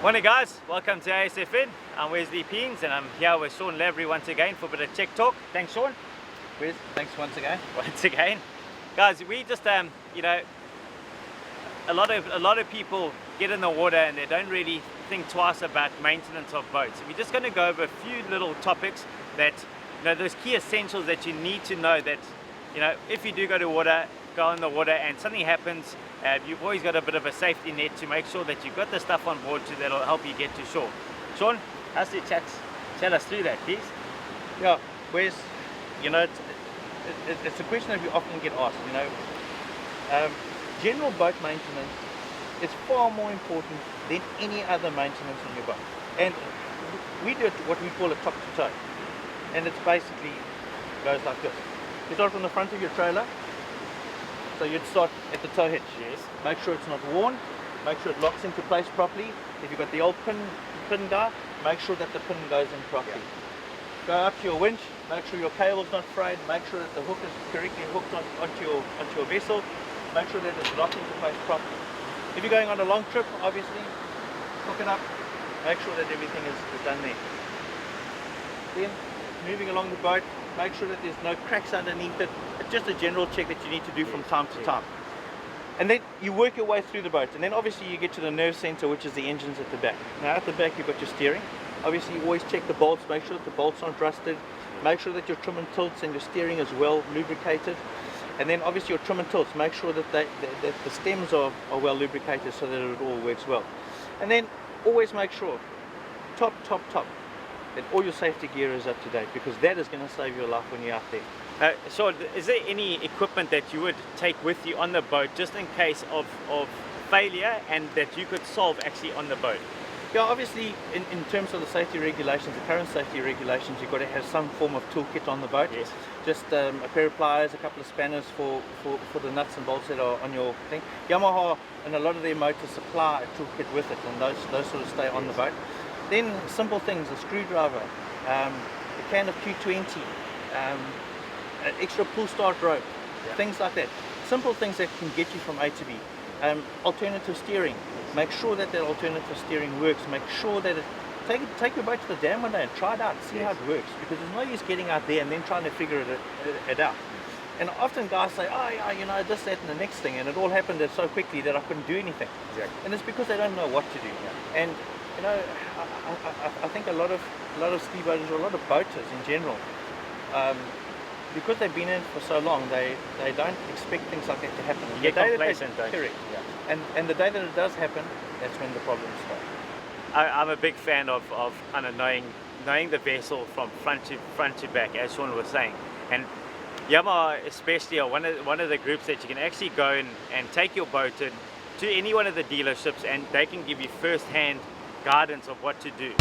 Morning guys, welcome to ASFN. I'm Wesley Peens and I'm here with Sean Lavery once again for a bit of tech talk. Thanks Sean. Wes, thanks once again. Once again. Guys, we just, you know, a lot of people get in the water and they don't really think twice about maintenance of boats. We're just going to go over a few little topics that, you know, those key essentials that you need to know that, you know, if you do go to water, go in the water and something happens, you've always got a bit of a safety net to make sure that you've got the stuff on board that'll help you get to shore. Sean, how's the chat us through that, please? Yeah, Wes, you know, it's a question that we often get asked, you know. General boat maintenance is far more important than any other maintenance on your boat. And we do what we call a top to toe. And it's basically goes like this. You start from the front of your trailer. So you'd start at the tow hitch. Yes. Make sure it's not worn. Make sure it locks into place properly. If you've got the old pin guy, make sure that the pin goes in properly. Yeah. Go up to your winch. Make sure your cable's not frayed. Make sure that the hook is correctly hooked onto your vessel. Make sure that it's locked into place properly. If you're going on a long trip, obviously, hook it up. Make sure that everything is done there. Then, moving along the boat, make sure that there's no cracks underneath it. It's just a general check that you need to do from time to time. And then you work your way through the boat, and then obviously you get to the nerve center, which is the engines at the back. Now at the back you've got your steering. Obviously you always check the bolts, make sure that the bolts aren't rusted, make sure that your trim and tilts and your steering is well lubricated. And then obviously your trim and tilts, make sure that the stems are well lubricated so that it all works well. And then always make sure, top, that all your safety gear is up to date, because that is going to save your life when you're out there. So is there any equipment that you would take with you on the boat just in case of failure and that you could solve actually on the boat? Yeah, obviously in terms of the safety regulations, the current safety regulations, you've got to have some form of toolkit on the boat. Yes. Just a pair of pliers, a couple of spanners for the nuts and bolts that are on your thing. Yamaha and a lot of their motors supply a toolkit with it, and those sort of stay on the boat. Then simple things, a screwdriver, a can of Q20, an extra pull start rope, things like that. Simple things that can get you from A to B. Alternative steering. Make sure that alternative steering works. Make sure that take your boat to the dam one day and try it out, see how it works. Because there's no use getting out there and then trying to figure it out. And often guys say, oh yeah, you know, this, that and the next thing, and it all happened so quickly that I couldn't do anything. Exactly. And it's because they don't know what to do. Yeah. And you know, I think a lot of ski boaters, or a lot of boaters in general, because they've been in it for so long, they don't expect things like that to happen. You get complacent, don't you? Correct. Yeah. And the day that it does happen, that's when the problems start. I'm a big fan of kind of knowing the vessel from front to back, as Sean was saying. And Yamaha especially are one of the groups that you can actually go and take your boat to any one of the dealerships, and they can give you first-hand guidance of what to do.